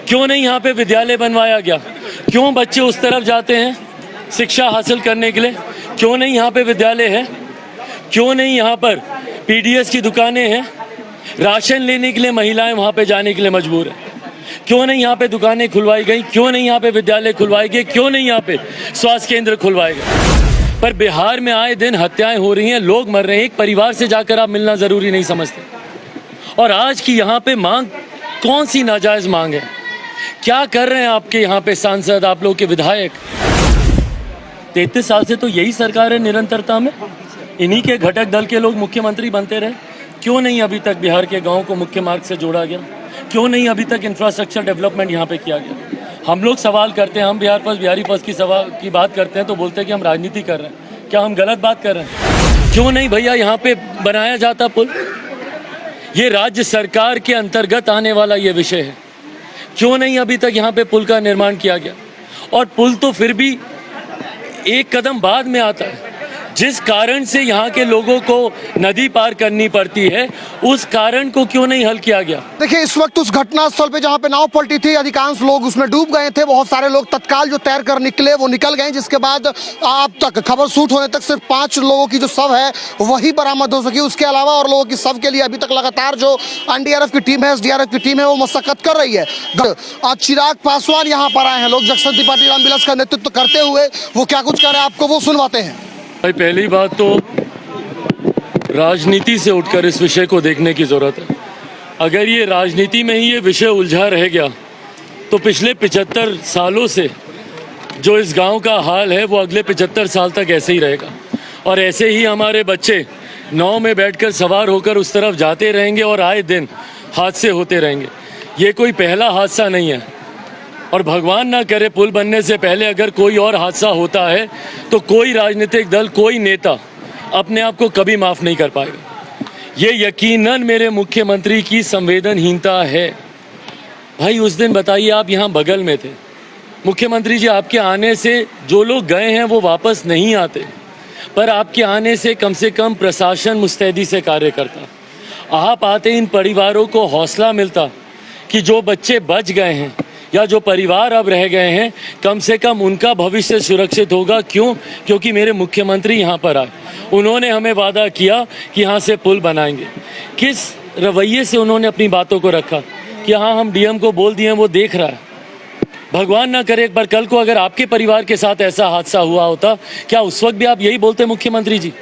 क्यों नहीं यहाँ पे विद्यालय बनवाया गया? क्यों बच्चे उस तरफ जाते हैं शिक्षा हासिल करने के लिए? क्यों नहीं यहाँ पे विद्यालय है? क्यों नहीं यहाँ पर पीडीएस की दुकानें हैं? राशन लेने के लिए महिलाएं वहाँ पे जाने के लिए मजबूर हैं। क्यों नहीं यहाँ पे दुकानें खुलवाई गई? क्यों नहीं यहाँ पे विद्यालय खुलवाए गए? क्यों नहीं यहाँ पे स्वास्थ्य केंद्र खुलवाए गए? पर बिहार में आए दिन हत्याएं हो रही हैं, लोग मर रहे हैं। एक परिवार से जाकर आप मिलना ज़रूरी नहीं समझते। और आज की यहाँ पे मांग कौन सी नाजायज़ मांग है? क्या कर रहे हैं आपके यहाँ पे सांसद, आप लोग के विधायक? 33 साल से तो यही सरकार है निरंतरता में, इन्हीं के घटक दल के लोग मुख्यमंत्री बनते रहे। क्यों नहीं अभी तक बिहार के गाँव को मुख्य मार्ग से जोड़ा गया? क्यों नहीं अभी तक इंफ्रास्ट्रक्चर डेवलपमेंट यहाँ पे किया गया? हम लोग सवाल करते हैं, हम बिहारी फर्स्ट की बात करते हैं तो बोलते हैं कि हम राजनीति कर रहे हैं। क्या हम गलत बात कर रहे हैं? क्यों नहीं भैया यहाँ पे बनाया जाता पुल? ये राज्य सरकार के अंतर्गत आने वाला ये विषय है। क्यों नहीं अभी तक यहाँ पे पुल का निर्माण किया गया? और पुल तो फिर भी एक कदम बाद में आता है। जिस कारण से यहाँ के लोगों को नदी पार करनी पड़ती है, उस कारण को क्यों नहीं हल किया गया? देखिए, इस वक्त उस घटना स्थल पे जहाँ पे नाव पलटी थी, अधिकांश लोग उसमें डूब गए थे। बहुत सारे लोग तत्काल जो तैर कर निकले वो निकल गए, जिसके बाद अब तक खबर शूट होने तक सिर्फ 5 लोगों की जो शव है वही बरामद हो सकी। उसके अलावा और लोगों की शव के लिए अभी तक लगातार जो एनडीआरएफ की टीम है, एसडीआरएफ की टीम है, वो मशक्कत कर रही है। आज चिराग पासवान यहाँ पर आए हैं, लोक जनशक्ति पार्टी रामविलास का नेतृत्व करते हुए। वो क्या कुछ कह रहे हैं आपको वो सुनवाते हैं। भाई, पहली बात तो राजनीति से उठकर इस विषय को देखने की ज़रूरत है। अगर ये राजनीति में ही ये विषय उलझा रह गया तो पिछले 75 सालों से जो इस गांव का हाल है वो अगले 75 साल तक ऐसे ही रहेगा। और ऐसे ही हमारे बच्चे नाव में बैठकर सवार होकर उस तरफ जाते रहेंगे और आए दिन हादसे होते रहेंगे। ये कोई पहला हादसा नहीं है। और भगवान ना करे पुल बनने से पहले अगर कोई और हादसा होता है तो कोई राजनीतिक दल, कोई नेता अपने आप को कभी माफ़ नहीं कर पाएगा। ये यकीनन मेरे मुख्यमंत्री की संवेदनहीनता है। भाई, उस दिन बताइए, आप यहाँ बगल में थे मुख्यमंत्री जी, आपके आने से जो लोग गए हैं वो वापस नहीं आते, पर आपके आने से कम प्रशासन मुस्तैदी से कार्य करता। आप आते इन परिवारों को हौसला मिलता कि जो बच्चे बच गए हैं या जो परिवार अब रह गए हैं, कम से कम उनका भविष्य सुरक्षित होगा। क्यों? क्योंकि मेरे मुख्यमंत्री यहाँ पर आए, उन्होंने हमें वादा किया कि यहाँ से पुल बनाएंगे। किस रवैये से उन्होंने अपनी बातों को रखा कि हाँ, हम डीएम को बोल दिए, वो देख रहा है। भगवान ना करे एक बार कल को अगर आपके परिवार के साथ ऐसा हादसा हुआ होता, क्या उस वक्त भी आप यही बोलते मुख्यमंत्री जी?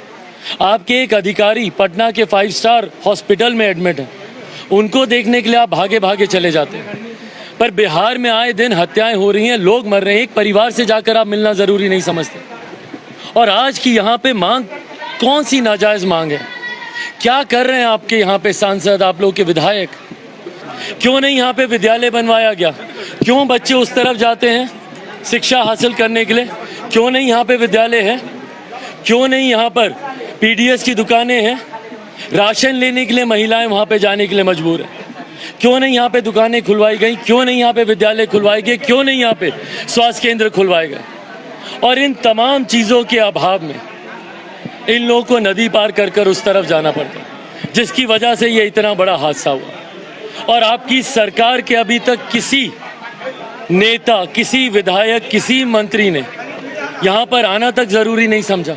आपके एक अधिकारी पटना के 5 स्टार हॉस्पिटल में एडमिट हैं, उनको देखने के लिए आप भागे भागे चले जाते हैं। पर बिहार में आए दिन हत्याएं हो रही हैं, लोग मर रहे हैं। एक परिवार से जाकर आप मिलना ज़रूरी नहीं समझते। और आज की यहाँ पे मांग कौन सी नाजायज़ मांग है? क्या कर रहे हैं आपके यहाँ पे सांसद, आप लोग के विधायक? क्यों नहीं यहाँ पे विद्यालय बनवाया गया? क्यों बच्चे उस तरफ जाते हैं शिक्षा हासिल करने के लिए? क्यों नहीं यहाँ पे विद्यालय है? क्यों नहीं यहाँ पर पीडीएस की दुकानें हैं? राशन लेने के लिए महिलाएं वहाँ पे जाने के लिए मजबूर हैं। क्यों नहीं यहाँ पे दुकानें खुलवाई गई? क्यों नहीं यहाँ पे विद्यालय खुलवाए गए? क्यों नहीं यहाँ पे स्वास्थ्य केंद्र खुलवाए गए? और इन तमाम चीज़ों के अभाव में इन लोगों को नदी पार कर उस तरफ जाना पड़ता, जिसकी वजह से ये इतना बड़ा हादसा हुआ। और आपकी सरकार के अभी तक किसी नेता, किसी विधायक, किसी मंत्री ने यहाँ पर आना तक ज़रूरी नहीं समझा।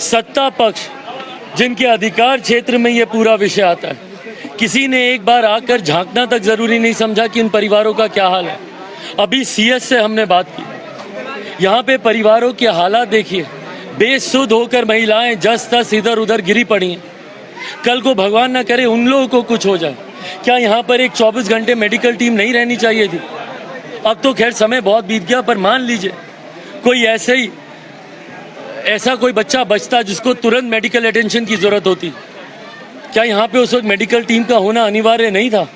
सत्ता पक्ष जिनके अधिकार क्षेत्र में ये पूरा विषय आता है, किसी ने एक बार आकर झांकना तक ज़रूरी नहीं समझा कि इन परिवारों का क्या हाल है। अभी सीएस से हमने बात की, यहाँ पे परिवारों के हालात देखिए। बेसुध होकर महिलाएं जस तस इधर उधर गिरी पड़ी हैं। कल को भगवान ना करे उन लोगों को कुछ हो जाए, क्या यहाँ पर एक 24 घंटे मेडिकल टीम नहीं रहनी चाहिए थी? अब तो खैर समय बहुत बीत गया, पर मान लीजिए कोई ऐसा कोई बच्चा बचता जिसको तुरंत मेडिकल अटेंशन की ज़रूरत होती, क्या यहाँ पे उस वक्त मेडिकल टीम का होना अनिवार्य नहीं था?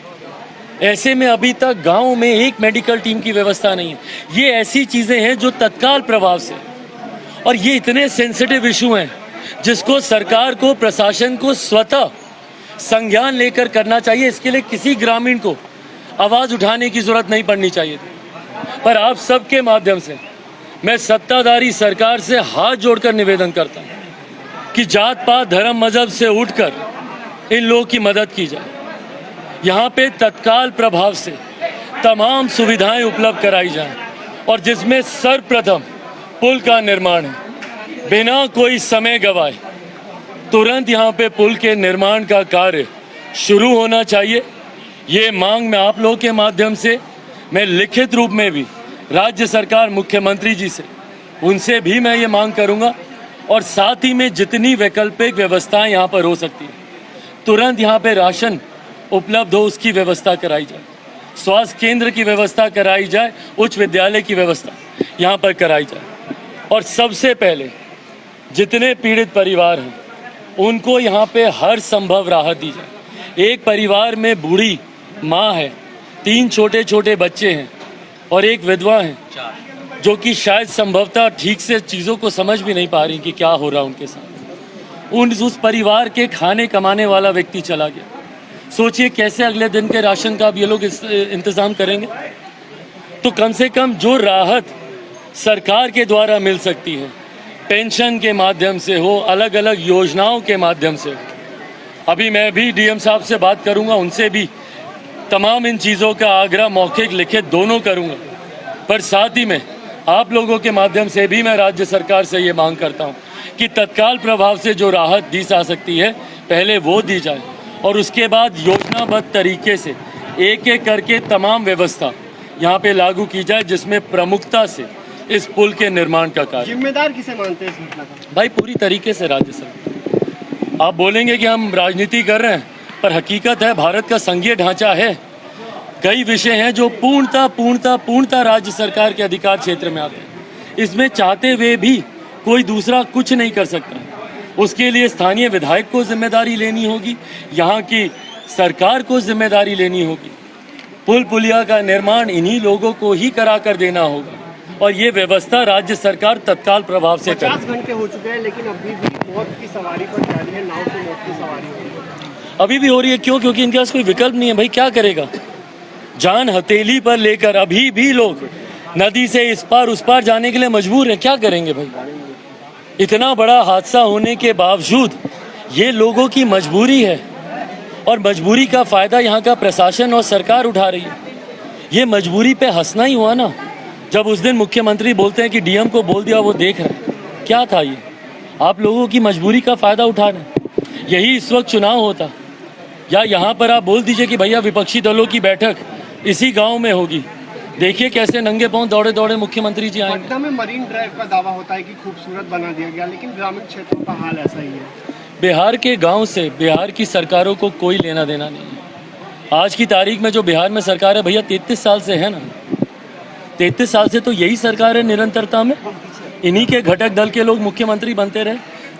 ऐसे में अभी तक गांव में एक मेडिकल टीम की व्यवस्था नहीं है। ये ऐसी चीज़ें हैं जो तत्काल प्रभाव से, और ये इतने सेंसिटिव इशू हैं जिसको सरकार को, प्रशासन को स्वतः संज्ञान लेकर करना चाहिए। इसके लिए किसी ग्रामीण को आवाज़ उठाने की ज़रूरत नहीं पड़नी चाहिए थी। पर आप सबके माध्यम से मैं सत्ताधारी सरकार से हाथ जोड़कर निवेदन करता हूँ कि जात पात धर्म मजहब से उठकर इन लोगों की मदद की जाए। यहाँ पे तत्काल प्रभाव से तमाम सुविधाएं उपलब्ध कराई जाएं और जिसमें सर्वप्रथम पुल का निर्माण है। बिना कोई समय गवाए तुरंत यहाँ पे पुल के निर्माण का कार्य शुरू होना चाहिए। ये मांग मैं आप लोगों के माध्यम से, मैं लिखित रूप में भी राज्य सरकार मुख्यमंत्री जी से, उनसे भी मैं ये मांग करूँगा। और साथ ही में जितनी वैकल्पिक व्यवस्थाएं यहाँ पर हो सकती है, तुरंत यहाँ पे राशन उपलब्ध हो उसकी व्यवस्था कराई जाए, स्वास्थ्य केंद्र की व्यवस्था कराई जाए, उच्च विद्यालय की व्यवस्था यहाँ पर कराई जाए। और सबसे पहले जितने पीड़ित परिवार हैं उनको यहाँ पे हर संभव राहत दी जाए। एक परिवार में बूढ़ी माँ है, 3 छोटे छोटे बच्चे हैं और एक विधवा है जो कि शायद संभवतः ठीक से चीज़ों को समझ भी नहीं पा रही कि क्या हो रहा है उनके साथ। उस परिवार के खाने कमाने वाला व्यक्ति चला गया। सोचिए कैसे अगले दिन के राशन का अब ये लोग इंतज़ाम करेंगे। तो कम से कम जो राहत सरकार के द्वारा मिल सकती है, पेंशन के माध्यम से हो, अलग अलग योजनाओं के माध्यम से हो। अभी मैं भी डीएम साहब से बात करूंगा, उनसे भी तमाम इन चीज़ों का आग्रह मौखिक लिखित दोनों करूंगा। पर साथ ही में आप लोगों के माध्यम से भी मैं राज्य सरकार से ये मांग करता हूं कि तत्काल प्रभाव से जो राहत दी जा सकती है पहले वो दी जाए और उसके बाद योजनाबद्ध तरीके से एक एक करके तमाम व्यवस्था यहाँ पे लागू की जाए, जिसमें प्रमुखता से इस पुल के निर्माण का कार्य। जिम्मेदार किसे मानते हैं इस घटना का? भाई पूरी तरीके से राज्य सरकार। आप बोलेंगे कि हम राजनीति कर रहे हैं, पर हकीकत है भारत का संघीय ढांचा है। कई विषय हैं जो पूर्णता राज्य सरकार के अधिकार क्षेत्र में आते हैं। इसमें चाहते हुए भी कोई दूसरा कुछ नहीं कर सकता। उसके लिए स्थानीय विधायक को जिम्मेदारी लेनी होगी, यहाँ की सरकार को जिम्मेदारी लेनी होगी। पुल पुलिया का निर्माण इन्हीं लोगों को ही करा कर देना होगा और ये व्यवस्था राज्य सरकार तत्काल प्रभाव से करे। 50 घंटे हो चुके हैं लेकिन अभी भी मौत की सवारी पर जारी है, नाव से मौत की सवारी हो रही है। अभी भी हो रही है। क्यों? क्योंकि इनके पास कोई विकल्प नहीं है। भाई क्या करेगा? जान हथेली पर लेकर अभी भी लोग नदी से इस पार उस पार जाने के लिए मजबूर हैं। क्या करेंगे भाई? इतना बड़ा हादसा होने के बावजूद ये लोगों की मजबूरी है और मजबूरी का फ़ायदा यहाँ का प्रशासन और सरकार उठा रही है। ये मजबूरी पे हंसना ही हुआ ना, जब उस दिन मुख्यमंत्री बोलते हैं कि डीएम को बोल दिया वो देख रहे हैं। क्या था ये? आप लोगों की मजबूरी का फ़ायदा उठा रहे हैं। यही इस वक्त चुनाव होता, या यहाँ पर आप बोल दीजिए कि भैया विपक्षी दलों की बैठक इसी गांव में होगी, देखिए कैसे नंगे पांव दौड़े दौड़े मुख्यमंत्री जी आएंगे। पटना में मरीन ड्राइव का दावा होता है कि खूबसूरत बना दिया गया, लेकिन ग्रामीण क्षेत्रों का हाल ऐसा ही है। बिहार के गांव से बिहार की सरकारों को कोई लेना देना नहीं है। आज की तारीख में जो बिहार में सरकार है भैया 33 साल से है ना, 33 साल से तो यही सरकार है निरंतरता में। इन्हीं के घटक दल के लोग मुख्यमंत्री बनते रहे।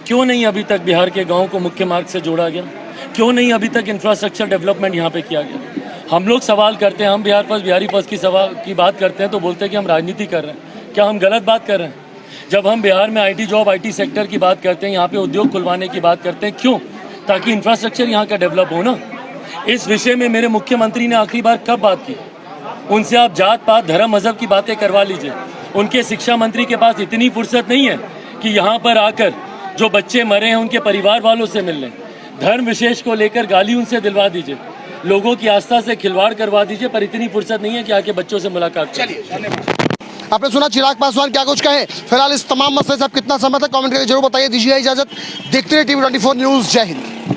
क्यों नहीं अभी तक बिहार के गाँव को मुख्य मार्ग से जोड़ा गया? क्यों नहीं अभी तक इंफ्रास्ट्रक्चर डेवलपमेंट यहाँ पे किया गया? हम लोग सवाल करते हैं, हम बिहार फर्स्ट बिहारी फर्स्ट की बात करते हैं तो बोलते हैं कि हम राजनीति कर रहे हैं। क्या हम गलत बात कर रहे हैं? जब हम बिहार में आईटी जॉब आईटी सेक्टर की बात करते हैं, यहाँ पे उद्योग खुलवाने की बात करते हैं, क्यों? ताकि इंफ्रास्ट्रक्चर यहाँ का डेवलप हो ना। इस विषय में मेरे मुख्यमंत्री ने आखिरी बार कब बात की? उनसे आप जात पात धर्म मजहब की बातें करवा लीजिए। उनके शिक्षा मंत्री के पास इतनी फुर्सत नहीं है कि यहाँ पर आकर जो बच्चे मरे हैं उनके परिवार वालों से मिल लें। धर्म विशेष को लेकर गाली उनसे दिलवा दीजिए, लोगों की आस्था से खिलवाड़ करवा दीजिए, पर इतनी फुर्सत नहीं है कि आके बच्चों से मुलाकात करें। आपने सुना चिराग पासवान क्या कुछ कहे। फिलहाल इस तमाम मसले से आप कितना सहमत है कमेंट करके जरूर बताइए। दीजिए इजाजत, देखते रहिए TV24 न्यूज़। जय हिंद।